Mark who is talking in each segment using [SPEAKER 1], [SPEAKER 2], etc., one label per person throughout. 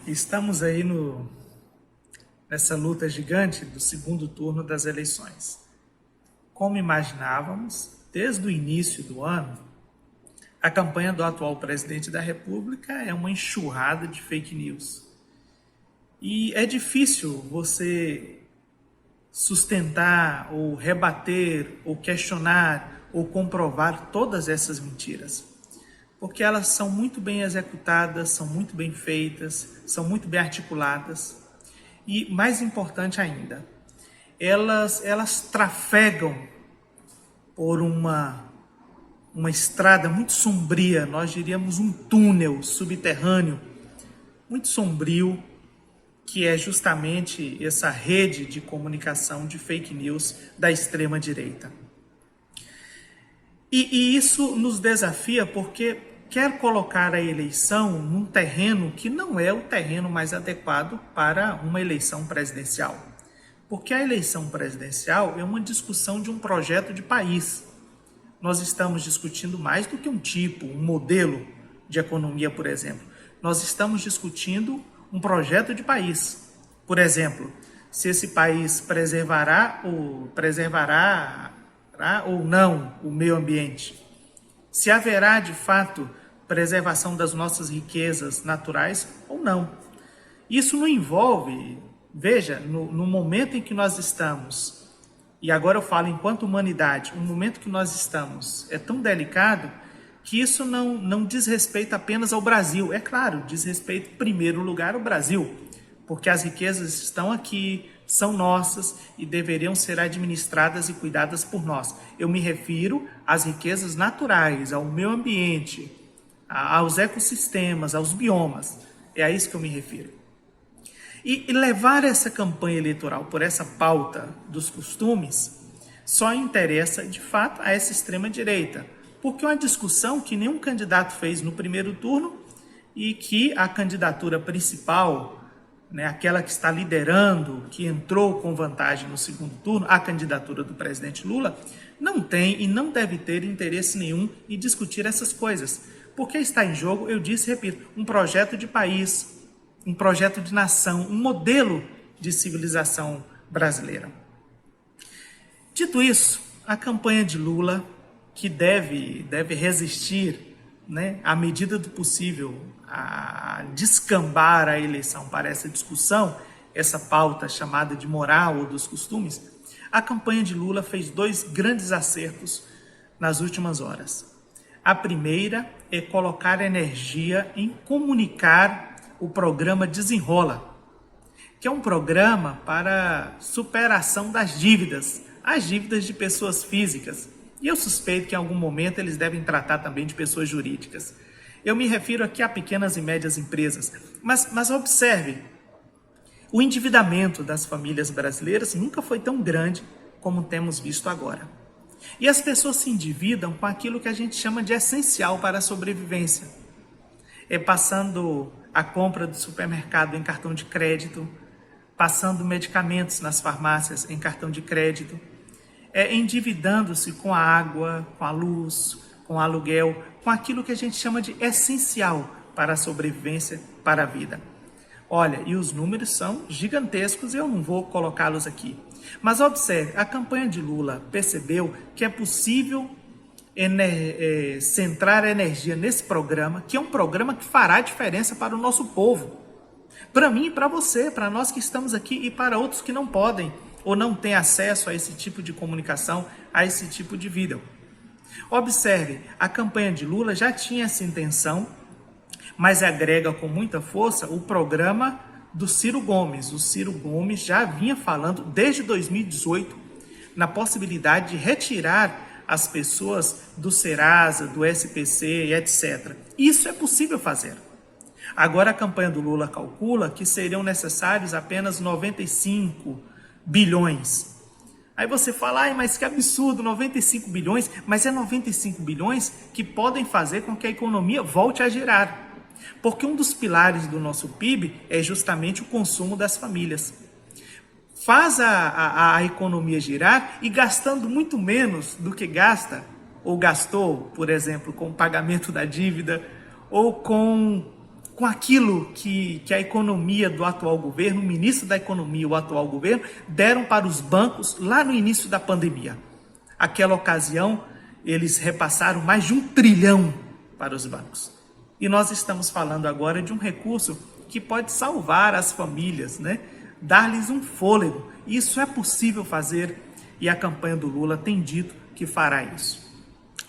[SPEAKER 1] Estamos aí nessa luta gigante do segundo turno das eleições. Como imaginávamos, desde o início do ano, a campanha do atual presidente da República é uma enxurrada de fake news. E é difícil você sustentar, ou rebater, ou questionar, ou comprovar todas essas mentiras. Porque elas são muito bem executadas, são muito bem feitas, são muito bem articuladas. E, mais importante ainda, elas trafegam por uma estrada muito sombria, nós diríamos um túnel subterrâneo, muito sombrio, que é justamente essa rede de comunicação de fake news da extrema-direita. E isso nos desafia porque quer colocar a eleição num terreno que não é o terreno mais adequado para uma eleição presidencial. Porque a eleição presidencial é uma discussão de um projeto de país. Nós estamos discutindo mais do que um tipo, um modelo de economia, por exemplo. Nós estamos discutindo um projeto de país. Por exemplo, se esse país preservará ou não o meio ambiente. Se haverá, de fato, preservação das nossas riquezas naturais ou não. Isso não envolve, veja, no momento em que nós estamos, e agora eu falo enquanto humanidade, o momento que nós estamos é tão delicado que isso não diz respeito apenas ao Brasil. É claro, diz respeito em primeiro lugar ao Brasil, porque as riquezas estão aqui, são nossas e deveriam ser administradas e cuidadas por nós. Eu me refiro às riquezas naturais, ao meio ambiente, aos ecossistemas, aos biomas. É a isso que eu me refiro. E levar essa campanha eleitoral por essa pauta dos costumes só interessa, de fato, a essa extrema-direita, porque é uma discussão que nenhum candidato fez no primeiro turno e que a candidatura principal, aquela que está liderando, que entrou com vantagem no segundo turno, a candidatura do presidente Lula, não tem e não deve ter interesse nenhum em discutir essas coisas. Porque está em jogo, eu disse e repito, um projeto de país, um projeto de nação, um modelo de civilização brasileira. Dito isso, a campanha de Lula, que deve resistir, à medida do possível, a descambar a eleição para essa discussão, essa pauta chamada de moral ou dos costumes, a campanha de Lula fez 2 grandes acertos nas últimas horas. A primeira é colocar energia em comunicar o programa Desenrola, que é um programa para superação das dívidas, as dívidas de pessoas físicas. E eu suspeito que em algum momento eles devem tratar também de pessoas jurídicas. Eu me refiro aqui a pequenas e médias empresas. Mas observe, o endividamento das famílias brasileiras nunca foi tão grande como temos visto agora. E as pessoas se endividam com aquilo que a gente chama de essencial para a sobrevivência. É passando a compra do supermercado em cartão de crédito, passando medicamentos nas farmácias em cartão de crédito, endividando-se com a água, com a luz, com o aluguel, com aquilo que a gente chama de essencial para a sobrevivência, para a vida. Olha, e os números são gigantescos, eu não vou colocá-los aqui. Mas observe, a campanha de Lula percebeu que é possível centrar energia nesse programa, que é um programa que fará diferença para o nosso povo. Para mim e para você, para nós que estamos aqui e para outros que não podem ou não têm acesso a esse tipo de comunicação, a esse tipo de vida. Observe, a campanha de Lula já tinha essa intenção, mas agrega com muita força o programa do Ciro Gomes. O Ciro Gomes já vinha falando desde 2018 na possibilidade de retirar as pessoas do Serasa, do SPC, etc. Isso é possível fazer. Agora a campanha do Lula calcula que seriam necessários apenas 95 bilhões. Aí você fala, mas que absurdo, 95 bilhões, mas é 95 bilhões que podem fazer com que a economia volte a girar. Porque um dos pilares do nosso PIB é justamente o consumo das famílias. Faz a economia girar e gastando muito menos do que gasta, ou gastou, por exemplo, com o pagamento da dívida, ou com com aquilo que a economia do atual governo, o ministro da Economia e o atual governo deram para os bancos lá no início da pandemia. Aquela ocasião, eles repassaram mais de 1 trilhão para os bancos. E nós estamos falando agora de um recurso que pode salvar as famílias, né? Dar-lhes um fôlego. Isso é possível fazer e a campanha do Lula tem dito que fará isso.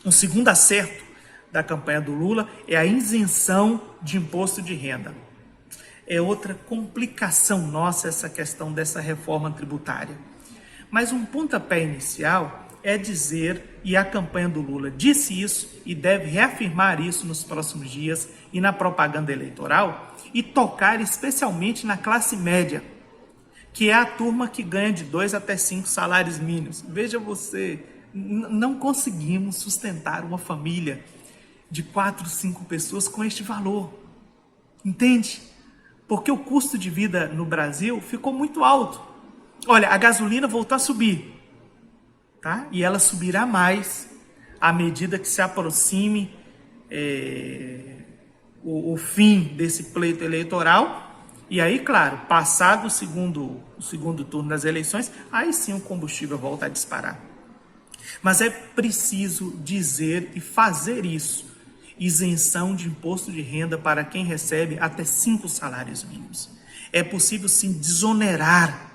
[SPEAKER 1] Um segundo acerto da campanha do Lula é a isenção de imposto de renda. É outra complicação nossa essa questão dessa reforma tributária. Mas um pontapé inicial é dizer, e a campanha do Lula disse isso e deve reafirmar isso nos próximos dias e na propaganda eleitoral, e tocar especialmente na classe média, que é a turma que ganha de 2 até 5 salários mínimos. Veja você, não conseguimos sustentar uma família de 4, 5 pessoas com este valor. Entende? Porque o custo de vida no Brasil ficou muito alto. Olha, a gasolina voltou a subir, tá? E ela subirá mais à medida que se aproxime o fim desse pleito eleitoral. E aí, claro, passado o segundo turno das eleições, aí sim o combustível volta a disparar. Mas é preciso dizer e fazer isso. Isenção de imposto de renda para quem recebe até 5 salários mínimos. É possível sim desonerar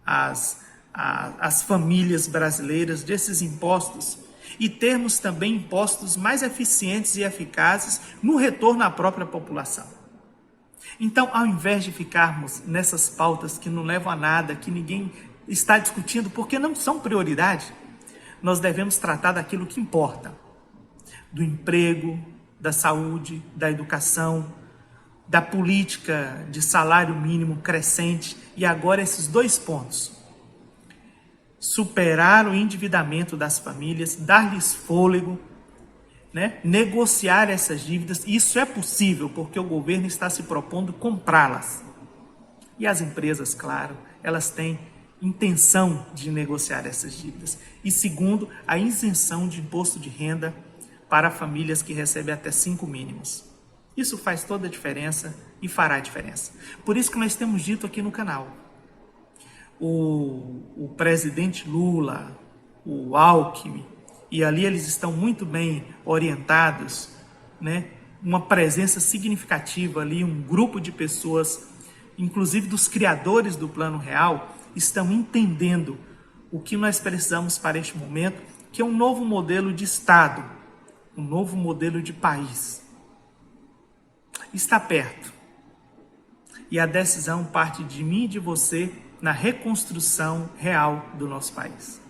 [SPEAKER 1] as famílias brasileiras desses impostos e termos também impostos mais eficientes e eficazes no retorno à própria população. Então, ao invés de ficarmos nessas pautas que não levam a nada, que ninguém está discutindo porque não são prioridade, nós devemos tratar daquilo que importa. Do emprego, da saúde, da educação, da política de salário mínimo crescente e agora esses 2 pontos. Superar o endividamento das famílias, dar-lhes fôlego, né? Negociar essas dívidas. Isso é possível porque o governo está se propondo comprá-las. E as empresas, claro, elas têm intenção de negociar essas dívidas. E segundo, a isenção de imposto de renda para famílias que recebem até 5 mínimos. Isso faz toda a diferença e fará a diferença. Por isso que nós temos dito aqui no canal, o presidente Lula, o Alckmin, e ali eles estão muito bem orientados, né? Uma presença significativa ali, um grupo de pessoas, inclusive dos criadores do Plano Real, estão entendendo o que nós precisamos para este momento, que é um novo modelo de Estado, um novo modelo de país. Está perto. E a decisão parte de mim e de você na reconstrução real do nosso país.